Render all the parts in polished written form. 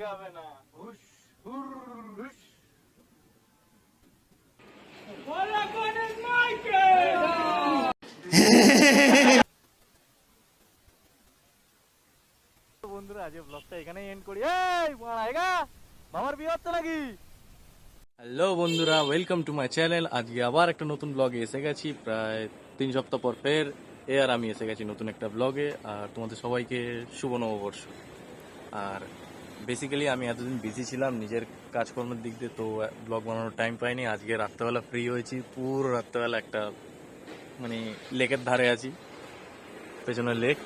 যাবে না। হুস হুর হুস। বলা কোনের মাইকে। বন্ধুরা আজ ব্লগটা এখানেই এন্ড করি। এই বড়াইগা মামার বিয়ে হচ্ছে নাকি? হ্যালো বন্ধুরা, ওয়েলকাম টু মাই চ্যানেল। আজকে আবার একটা নতুন ব্লগে এসে গেছি, প্রায় 3 সপ্তাহ পর ফের আর আমি এসে গেছি নতুন একটা ব্লগে। আর তোমাদের সবাইকে শুভ নববর্ষ। আর বেসিক্যালি আমি এতদিন বিজি ছিলাম নিজের কাজকর্মের দিক দিয়ে, তো ব্লগ বানানোর টাইম পাইনি। আজকে রাত্রেবেলা ফ্রি হয়েছি, পুরো রাত্রেবেলা একটা মানে লেকের ধারে আছি, পেছনে লেক,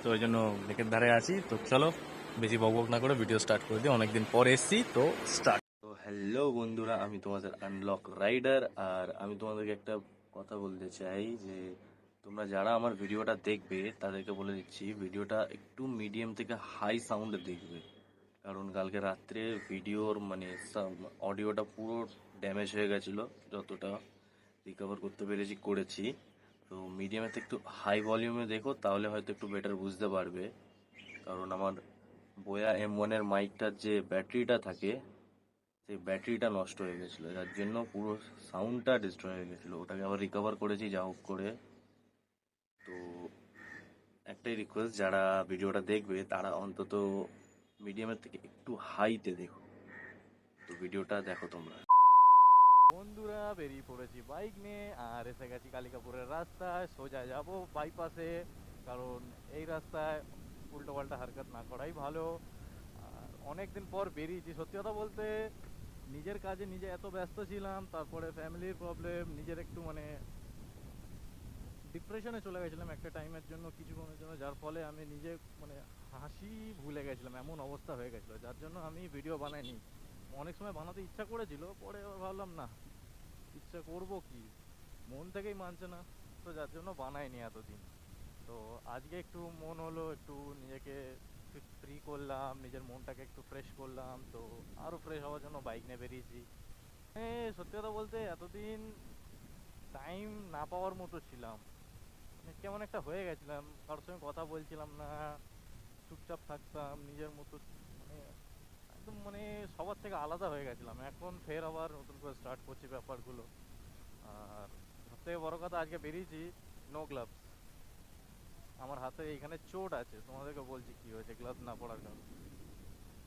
তো ওই জন্য লেকের ধারে আছি। তো চলো বেশি বকবক না করে ভিডিও স্টার্ট করে দিই, অনেকদিন পর এসছি তো স্টার্ট। তো হ্যালো বন্ধুরা, আমি তোমাদের আনলক রাইডার। আর আমি তোমাদেরকে একটা কথা বলতে চাই যে তোমরা যারা আমার ভিডিওটা দেখবে তাদেরকে বলে দিচ্ছি ভিডিওটা একটু মিডিয়াম থেকে হাই সাউন্ডে দেখবে, কারণ কালকে রাত্রে ভিডিওর মানে অডিওটা পুরো ড্যামেজ হয়ে গেছিলো। যতটা রিকভার করতে পেরেছি করেছি। তো মিডিয়ামে থেকে একটু হাই ভলিউমে দেখো, তাহলে হয়তো একটু বেটার বুঝতে পারবে। কারণ আমার বোয়া M1 এর মাইকটার যে ব্যাটারিটা থাকে, সেই ব্যাটারিটা নষ্ট হয়ে গেছিলো, যার জন্য পুরো সাউন্ডটা ডিস্ট্রয় হয়ে গেছিলো। ওটাকে আবার রিকভার করেছি যা হোক করে। তো একটাই রিকোয়েস্ট, যারা ভিডিওটা দেখবে তারা অন্তত মিডিয়ামের থেকে একটু হাইতে দেখো। তো ভিডিওটা দেখো তোমরা। বন্ধুরা বেরিয়ে পড়েছি বাইক নিয়ে আর এসে গেছি কালিকাপুরের রাস্তায়। সোজা যাব বাইপাসে, কারণ এই রাস্তায় উল্টো পাল্টা হারকত না করাই ভালো। আর অনেকদিন পর বেরিয়েছি। সত্যি কথা বলতে নিজের কাজে নিজে এত ব্যস্ত ছিলাম, তারপরে ফ্যামিলির প্রবলেম, নিজের একটু মানে ডিপ্রেশনে চলে গেছিলাম একটা টাইমের জন্য, কিছুক্ষণের জন্য, যার ফলে আমি নিজে মানে হাসি ভুলে গেছিলাম, এমন অবস্থা হয়ে গেছিলো, যার জন্য আমি ভিডিও বানাইনি। অনেক সময় বানাতে ইচ্ছা করেছিল, পরে আবার ভাবলাম না, ইচ্ছা করব কি, মন থেকেই মানছে না, তো যার জন্য বানাইনি এতদিন। তো আজকে একটু মন হলো, একটু নিজেকে ফ্রি করলাম, নিজের মনটাকে একটু ফ্রেশ করলাম, তো আরও ফ্রেশ হওয়ার জন্য বাইক নিয়ে বেরিয়েছি। সত্যি কথা বলতে এতদিন টাইম না পাওয়ার মতো ছিলাম, মানে কেমন একটা হয়ে গেছিলাম, কারোর সঙ্গে কথা বলছিলাম না, চুপচাপ থাকতাম নিজের মতো, মানে একদম মানে সবার থেকে আলাদা হয়ে গেছিলাম। এখন ফের আবার নতুন করে স্টার্ট করছি ব্যাপারগুলো। আর সবথেকে বড় কথা, আজকে বেরিয়েছি নো গ্লাভস। আমার হাতে এইখানে চোট আছে, তোমাদেরকে বলছি কি হয়েছে গ্লাভস না পরার কারণে।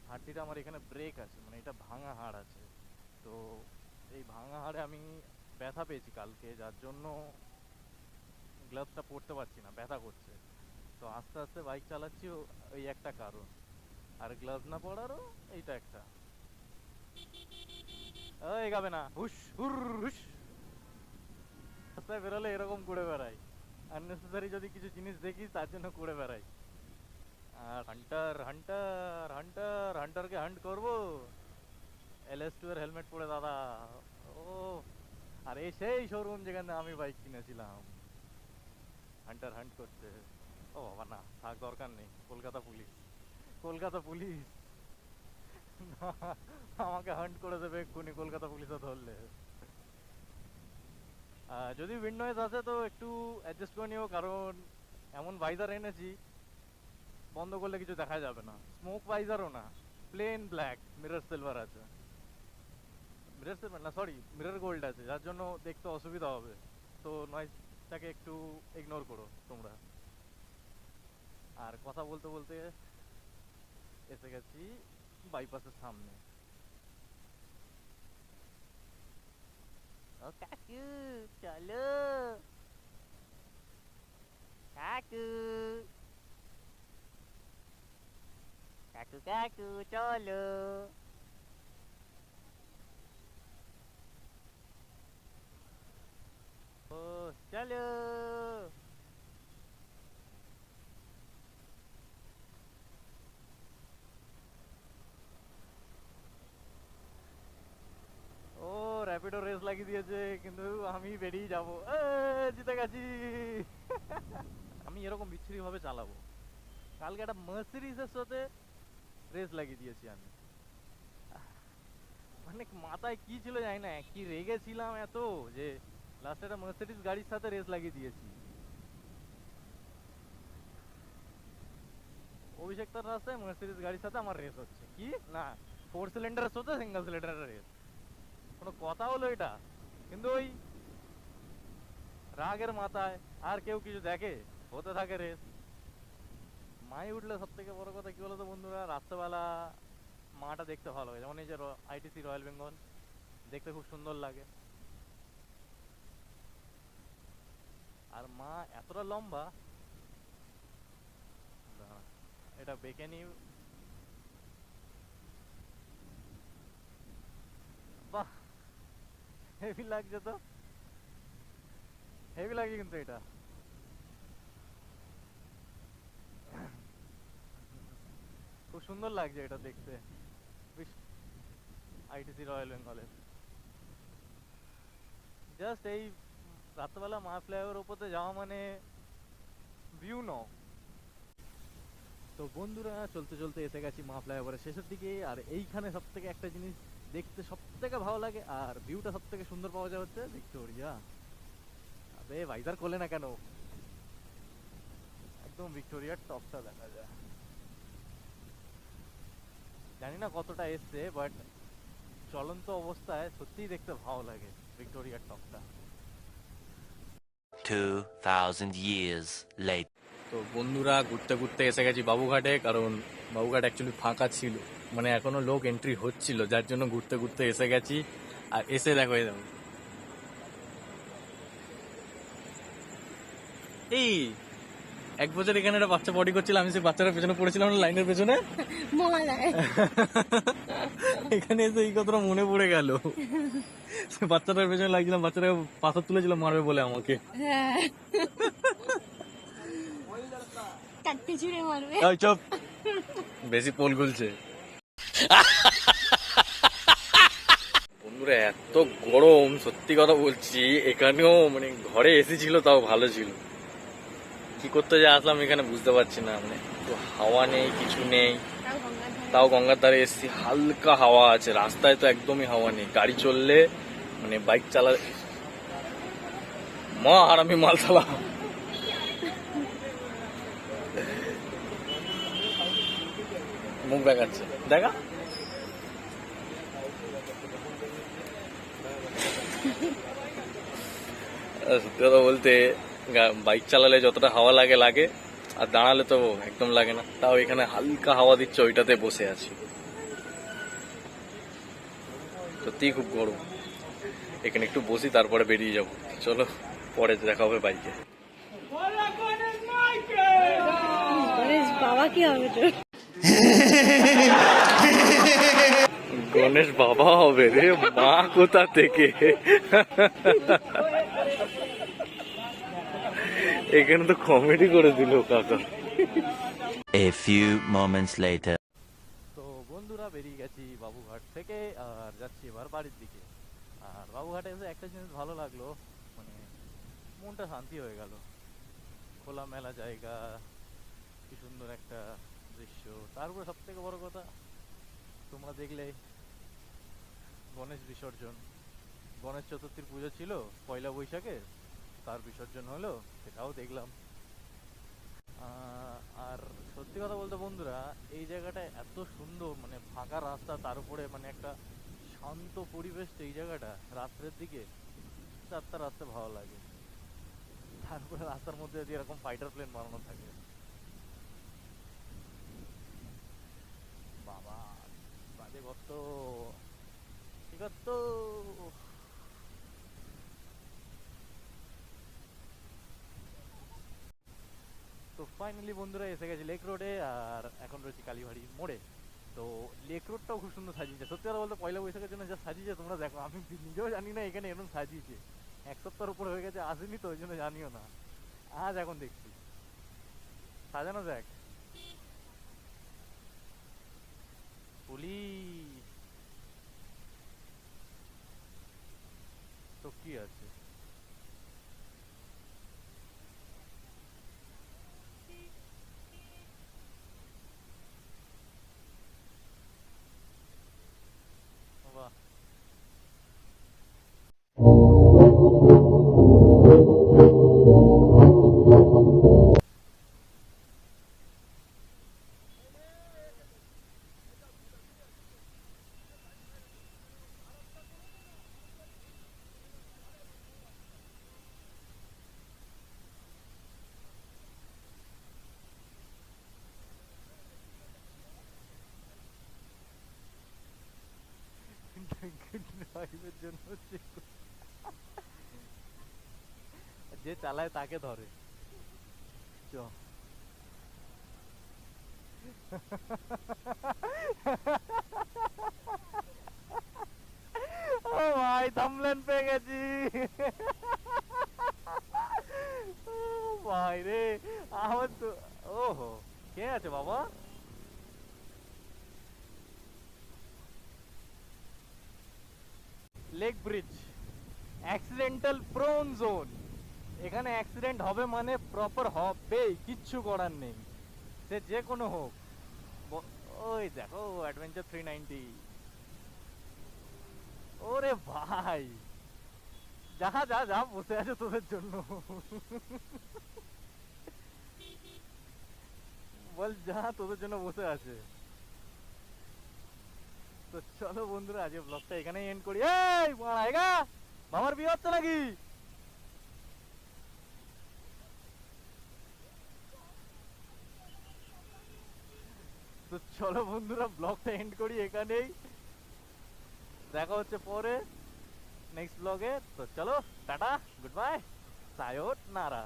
হাড্ডিটা আমার এখানে ব্রেক আছে, মানে এটা ভাঙা হাড় আছে। তো এই ভাঙা হাড়ে আমি ব্যথা পেয়েছি কালকে, যার জন্য গ্লাভসটা পরতে পারছি না, ব্যথা করছে। তো আস্তে আস্তে বাইক চালাচ্ছি, ওই একটা কারণ। আর গ্লাভস না পরারও এইটা একটা। এই গাবে না, হুস হুর হুস। রাস্তায় বেরোলে এরকম করে বেড়াই, আননেসেসারি যদি কিছু জিনিস দেখি তার জন্য করে বেড়াই। আর হান্টার হান্টার হান্টার হান্টারকে হান্ট করবো LS2 এর হেলমেট পরে দাদা। ও, আর এই সেই শোরুম যেখানে আমি বাইক কিনেছিলাম, হান্টার হান্ট করছে। ও বাবা না, থাক, দরকার নেই। কলকাতা পুলিশ, কলকাতা পুলিশ আমাকে হান্ট করে দেবে এক্ষুনি কলকাতা পুলিশে ধরলে। যদি উইন্ড নয়েজ আসে তো একটু অ্যাডজাস্ট করে নিও, কারণ এমন ভাইজার এনেছি বন্ধ করলে কিছু দেখা যাবে না। স্মোক ভাইজারও না, প্লেন ব্ল্যাক, মিরর সিলভার আছে। মিরর সিলভার না, সরি, মিরর গোল্ড আছে, যার জন্য দেখতে অসুবিধা হবে। তো নয়েজটাকে একটু ইগনোর করো তোমরা। আর কথা বলতে বলতে এসে গেছি বাইপাসের সামনে। ও কাকু, চলো কাকু, কাকু কাকু চলো। ও চলো। ও র্যাপিডো রেস লাগিয়ে দিয়েছে, কিন্তু আমি বেরিয়ে যাবো। জিতে গেছি। আমি এরকম বিচ্ছিরি ভাবে চালাবো। কালকে একটা মার্সিডিজের সাথে রেস লাগিয়ে দিয়েছি আমি। মানে মাথায় কি ছিল জানি না, কি রেগেছিলাম এত যে লাস্টে একটা মার্সিডিজ গাড়ির সাথে রেস লাগিয়ে দিয়েছি। অভিষেকটার রাস্তায় মার্সিডিজ গাড়ির সাথে আমার রেস হচ্ছে, কি না 4 সিলিন্ডারের সাথে সিঙ্গেল সিলিন্ডারের রেস, কোনো কথা হলো এটা? কিন্তু ওই রাগের মাথায় আর কেউ কিছু দেখে, হতে থাকে রেস। মাই উঠলে সব থেকে বড় কথা কি বলতো বন্ধুরা, রাত্রেবেলা মাটা দেখতে ভালো লাগে, যেমন এই যে আইটিসি রয়্যাল বেঙ্গল দেখতে খুব সুন্দর লাগে। আর মা এতটা লম্বা, দাঁড়া, এটা বেঁকে নি, বাহ হেভি লাগছে তো, হেভি লাগে কিন্তু এটা। খুব সুন্দর লাগছে এটা দেখতে, আইটিসি রয়্যাল বেঙ্গলের। জাস্ট এই রাত্রেবেলা মা ফ্লাইওভার উপরে যাওয়া মানে ভিউ নাও। তো বন্ধুরা চলতে চলতে এসে গেছি মা ফ্লাইওভারের শেষের দিকে, আর এইখানে সব থেকে একটা জিনিস দেখতে সব থেকে ভালো লাগে আর ভিউটা সব থেকে সুন্দর পাওয়া যায় হচ্ছে ভিক্টোরিয়া। আবে ভাইজার কোলে না কেন, একদম ভিক্টোরিয়ার টপটা দেখা যায়। জানি না কতটা এসছে, বাট চলন্ত অবস্থায় সত্যিই দেখতে ভালো লাগে ভিক্টোরিয়ার টপটা। 2000 years later. তো বন্ধুরা ঘুরতে ঘুরতে এসে গেছি বাবুঘাটে, কারণ বাবুঘাট অ্যাকচুয়ালি ফাঁকা ছিল, মানে এখনো লোক এন্ট্রি হচ্ছিল, যার জন্য ঘুরতে ঘুরতে এসে গেছি। আর এসে দেখো এই দেখো, এই 1 বছর এখানে একটা বাচ্চা বডি করছিল, আমি সেই বাচ্চাটার পেছনে পড়েছিলাম লাইনের পেছনে। এখানে এসে এই কথাটা মনে পড়ে গেল, বাচ্চাটার পেছনে লাগছিলাম, বাচ্চাটাকে পাথর তুলেছিল মারবে বলে আমাকে। এই চুপ, বেশি পোল গুলছে। বন্ধুরা এত গরম, সত্যি কথা বলছি, এখানেও মানে ঘরে এসি ছিল তাও ভালো ছিল, কি করতে যে আসলাম এখানে বুঝতে পারছি না, মানে তো হাওয়া নেই কিছু নেই। তাও গঙ্গার ধারে এসছি, হালকা হাওয়া আছে, রাস্তায় তো একদমই হাওয়া নেই। গাড়ি চললে মানে বাইক চালা মা, আর আমি মাল চালা, মুখ দেখাচ্ছে দেখা। সত্যি কথা বলতে বাইক চালালে যতটা হাওয়া লাগে লাগে, আর দাঁড়ালে তো একদম লাগে না। তাও এখানে হালকা হাওয়া দিচ্ছে, ওইটাতে বসে আছি। সত্যিই খুব গরম, এখানে একটু বসি তারপরে বেরিয়ে যাব। চলো পরে দেখা হবে বাইকে। বাবা কি হবে তো? গণেশ বাবা হবে রে, মা কোথা থেকে? এখানে তো কমেডি করে দিল কাকা। A few moments later. তো বন্ধুরা বেরিয়ে গেছি বাবুঘাট থেকে, আর যাচ্ছি এবার বাড়ির দিকে। আর বাবুঘাটে এসে একটা জিনিস ভালো লাগলো, মানে মনটা শান্তি হয়ে গেল। খোলামেলা জায়গা, কি সুন্দর একটা দৃশ্য। তারপরে সব থেকে বড় কথা, তোমরা দেখলে গণেশ বিসর্জন, গণেশ চতুর্থীর পুজো ছিল পয়লা বৈশাখে, তার বিসর্জন হলো, সেটাও দেখলাম। আর সত্যি কথা বলতে বন্ধুরা, এই জায়গাটা এত সুন্দর, মানে ফাঁকা রাস্তা, তার উপরে মানে একটা শান্ত পরিবেশ। এই জায়গাটা রাত্রের দিকে চারটার রাস্তা ভালো লাগে, তারপরে রাস্তার মধ্যে যদি এরকম ফাইটার প্লেন বানানো থাকে, বাবা বাজে কত, ঠিক আছে তো। তো ফাইনালি বন্ধুরা এসে গেছি লেক রোডে, আর এখন রয়েছি কালীবাড়ি মোড়ে। তো লেক রোডটাও খুব সুন্দর সাজিয়েছে, সত্যি কথা বলতে পয়লা বৈশাখের জন্য যা সাজিয়েছে তোমরা দেখো, আমি নিজেও জানি না এখানে এরকম সাজিয়েছে। 1 সপ্তাহের উপর হয়ে গেছে, আসেনি তো, ওই জন্য জানিও না। আজ এখন দেখছি সাজানো, দেখ পুলিশ, তো কি আছে। বাহ, ফাইভের জন্য check করছি। যে চালায় তাকে ধরে চ ও ভাই থামলেন পেয়ে গেছি ও ভাই রে আমার তো ওহো কে আছে বাবা lake bridge accidental prone zone এখানে অ্যাক্সিডেন্ট হবে মানে প্রপার হবেই কিচ্ছু করার নেই সে যে কোনো হোক ওই দেখো অ্যাডভেঞ্চার 390 ওরে ভাই যা যা যা বসে আছে তোদের জন্য বল যা তোদের জন্য বসে আছে তো চলো বন্ধুরা আজকে ব্লগটা এখানেই এন্ড করি এই বাড়াইগা মামার বিয়ে হচ্ছে নাকি তো চলো বন্ধুরা ব্লগটা এন্ড করি এখানেই দেখা হচ্ছে পরে নেক্সট ব্লগে তো চলো টাটা গুড বাই সায়োনারা